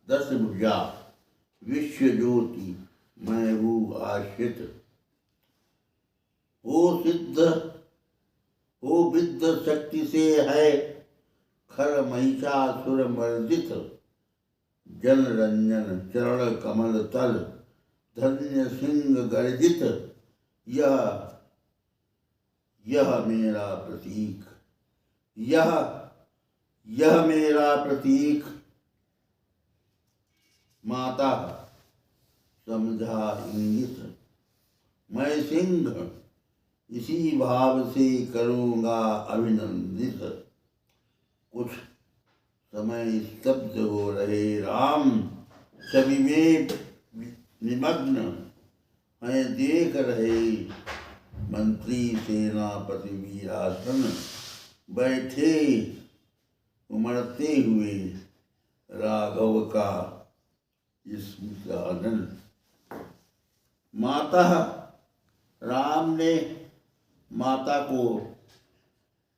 दस भुजा विश्व ज्योति मैं हूँ आश्रित। हो सिद्ध हो विद्ध शक्ति से है खर महिषासुर मर्दित। जन रंजन चरण कमल तल धन्य सिंह गर्जित। यह मेरा प्रतीक, यह मेरा प्रतीक। माता समझा इंगित, मैं सिंह इसी भाव से करूँगा अभिनंदित। कुछ समय स्तब्ध हो रहे राम छवि में निमग्न हैं। देख रहे मंत्री सेनापति वीरासन बैठे उमड़ते हुए राघव का स्मृतिआनन। माता राम ने माता को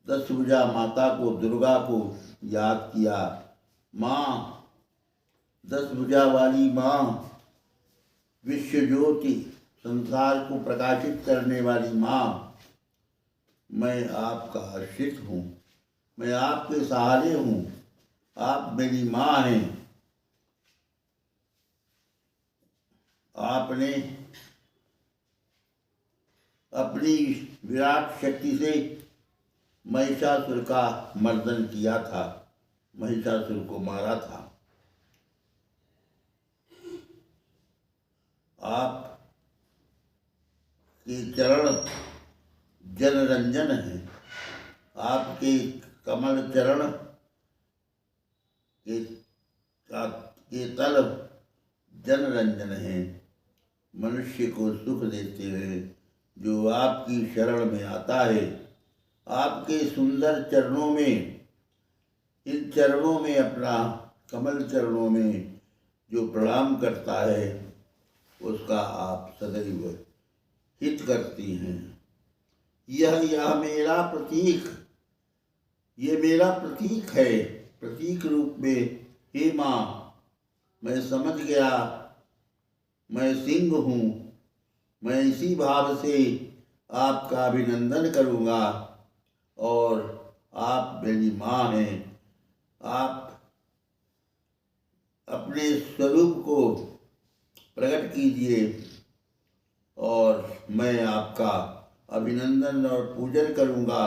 दशभुजा माता को दुर्गा को याद किया। माँ दशभुजा वाली माँ विश्व ज्योति संसार को प्रकाशित करने वाली माँ, मैं आपका आश्रित हूँ, मैं आपके सहारे हूँ, आप मेरी माँ हैं। आपने अपनी विराट शक्ति से महिषासुर का मर्दन किया था, महिषासुर को मारा था। आप के चरण जनरंजन हैं, आपके कमल चरण के तल जनरंजन हैं। मनुष्य को सुख देते हैं जो आपकी शरण में आता है। आपके सुंदर चरणों में, इन चरणों में अपना कमल चरणों में जो प्रणाम करता है उसका आप सदैव हित करती हैं। यह मेरा प्रतीक, ये मेरा प्रतीक है। प्रतीक रूप में हे माँ मैं समझ गया, मैं सिंह हूँ। मैं इसी भाव से आपका अभिनंदन करूँगा और आप मेरी माँ हैं। आप अपने स्वरूप को प्रकट कीजिए और मैं आपका अभिनंदन और पूजन करूँगा।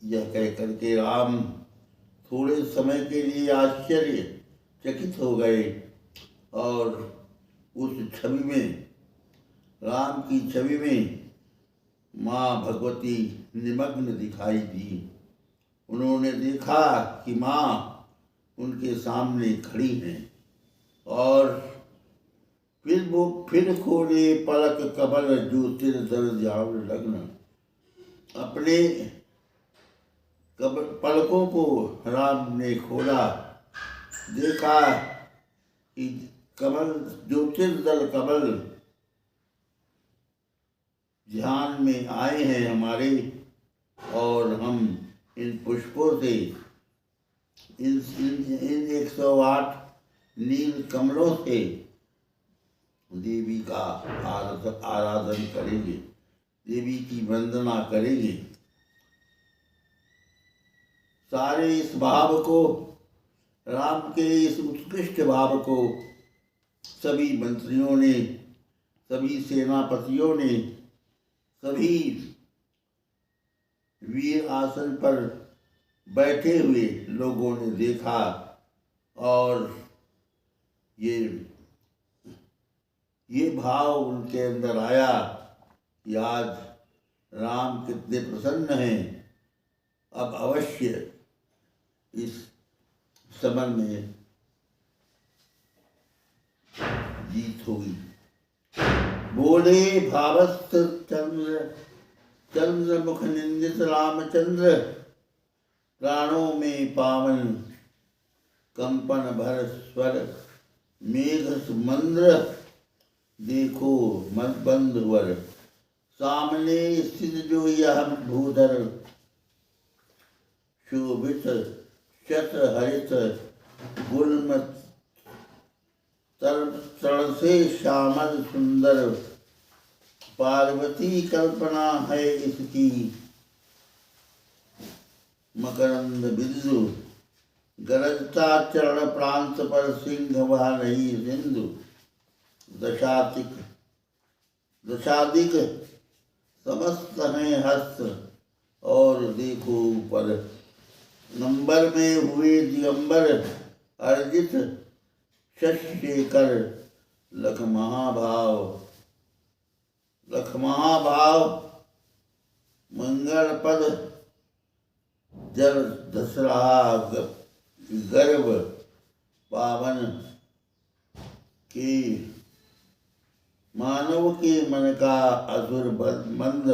यह कह करके राम थोड़े समय के लिए आश्चर्यचकित हो गए और उस छवि में, राम की छवि में माँ भगवती निमग्न दिखाई दी। उन्होंने देखा कि माँ उनके सामने खड़ी हैं और फिर खोले पलक कमल ज्योतिर्दल जाव लग्न। अपने पलकों को राम ने खोला, देखा कि कमल ज्योतिर्दल कमल ध्यान में आए हैं हमारे, और हम इन पुष्पों से, इन 108 नील कमलों से देवी का आराधन करेंगे, देवी की वंदना करेंगे। सारे इस भाव को, राम के इस उत्कृष्ट भाव को सभी मंत्रियों ने, सभी सेनापतियों ने, सभी वीर आसन पर बैठे हुए लोगों ने देखा और ये भाव उनके अंदर आया कि आज राम कितने प्रसन्न हैं। अब अवश्य इस समर में जीत होगी। बोले भावस्थ चंद्र मुख निंदित रामचंद्र, प्राणों में पावन कंपन भर स्वर मेघ सुमंद्र। देखो मत बंधुवर सामने स्थित जो यह भूधर, शोभित शत हरित गुल्म तरण से श्यामल सुंदर, पार्वती कल्पना है इसकी। मकरंद बिंदु गरजता चरण प्रांत पर, सिंह वह नहीं सिंधु। दशादिक समस्त हैं हस्त, और देखो ऊपर। नंबर में हुए दिगंबर, अर्जित शशेखर। लख महाभाव मंगल पद, जल धस रहा गर्भ। पावन के मानव के मन का असुर मंद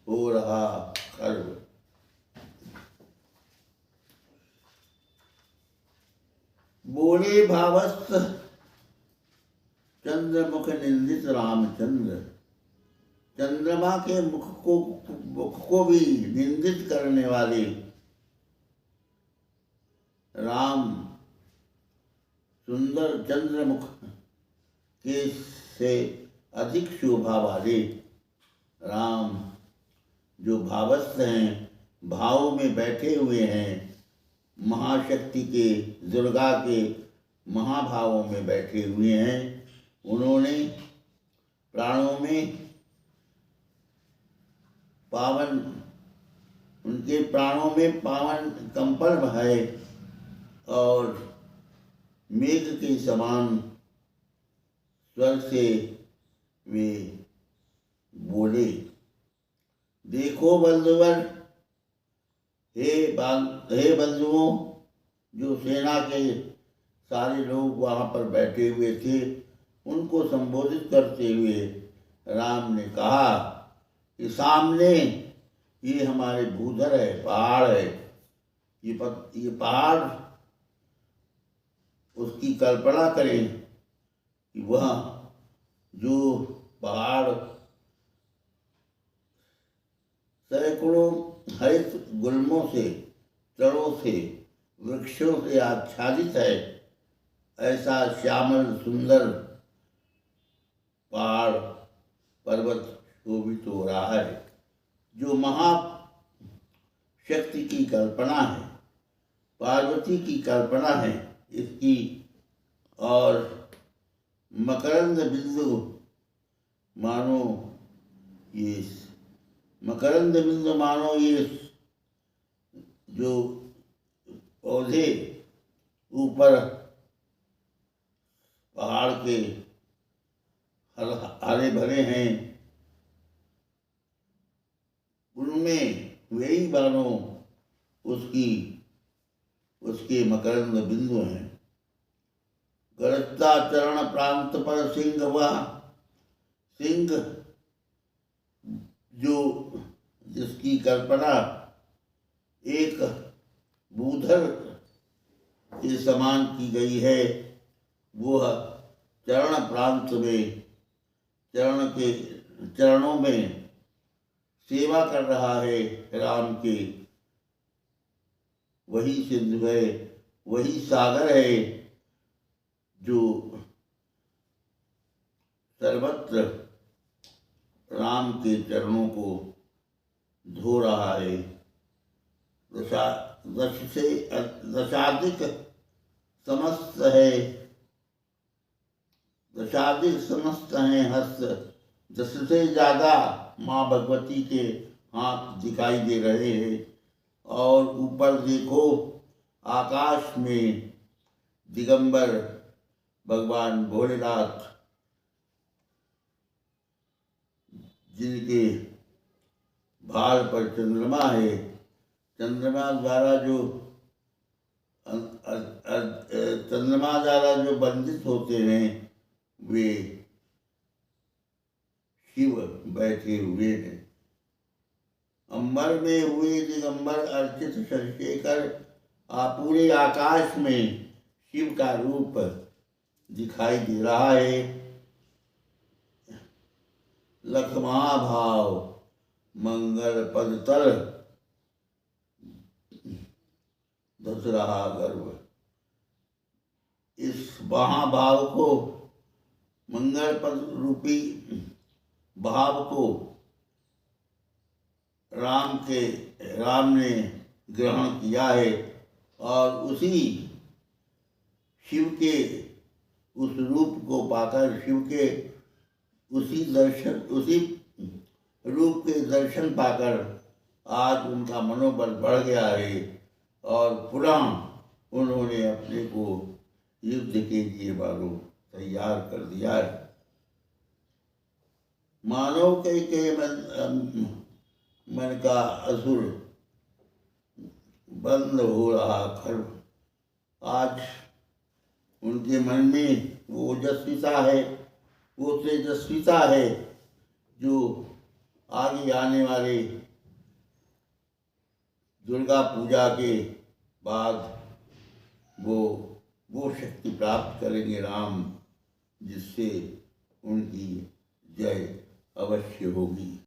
हो रहा खर्व। बोले भावस्त चंद्रमुख निंदित रामचंद्र। चंद्रमा के मुख को भी निंदित करने वाले राम, सुंदर चंद्रमुख के से अधिक शोभा वाले राम, जो भावस्थ हैं, भाव में बैठे हुए हैं, महाशक्ति के, दुर्गा के महाभावों में बैठे हुए हैं। उन्होंने प्राणों में पावन, उनके प्राणों में पावन कंपन है, और मेघ के समान स्वर से वे बोले। देखो बंधुवर, हे बंधुओं, जो सेना के सारे लोग वहाँ पर बैठे हुए थे, उनको संबोधित करते हुए राम ने कहा कि सामने ये हमारे भूधर है, पहाड़ है। ये पहाड़, उसकी कल्पना करें कि वह जो पहाड़ सैकड़ों हरित गुल्मों से, जड़ों से, वृक्षों से आच्छादित है, ऐसा श्यामल सुंदर पहाड़ पर्वत शोभित हो रहा है, जो महाशक्ति की कल्पना है, पार्वती की कल्पना है इसकी। और मकरंद बिंदु मानो ये जो पौधे ऊपर पहाड़ के हरे भरे हैं, उनमें वही मानो उसके मकरंद बिंदु हैं। गरजता चरण प्रांत पर, सिंह वह सिंह जो जिसकी कल्पना एक बूधर के समान की गई है, वह चरण प्रांत में, चरणों में सेवा कर रहा है राम के। वही सिंधु है, वही सागर है, जो सर्वत्र राम के चरणों को धो रहा है। दशाधिक समस्त हैं हस्त। 10 से ज़्यादा माँ भगवती के हाथ दिखाई दे रहे हैं। और ऊपर देखो, आकाश में दिगंबर भगवान भोलेनाथ, जिनके भाल पर चंद्रमा है, चंद्रमा द्वारा जो बंधित होते हैं, वे शिव बैठे हुए हैं। अंबर में हुए दिगंबर अर्चित शशेखर। पूरे आकाश में शिव का रूप दिखाई दे रहा है। लख महाभाव मंगल पद तल, धस रहा गर्व। इस महाभाव को, मंगल पद रूपी भाव को राम ने ग्रहण किया है और उसी शिव के उस रूप को पाकर, शिव के उसी रूप के दर्शन पाकर आज उनका मनोबल बढ़ गया है और पुनः उन्होंने अपने को युद्ध के लिए मानो तैयार कर दिया है। मानव के मन का असुर बंद हो रहा खर्व, आज उनके मन में वो ओजस्विता है, वो तेजस्विता है जो आगे आने वाले दुर्गा पूजा के बाद वो शक्ति प्राप्त करेंगे राम, जिससे उनकी जय अवश्य होगी।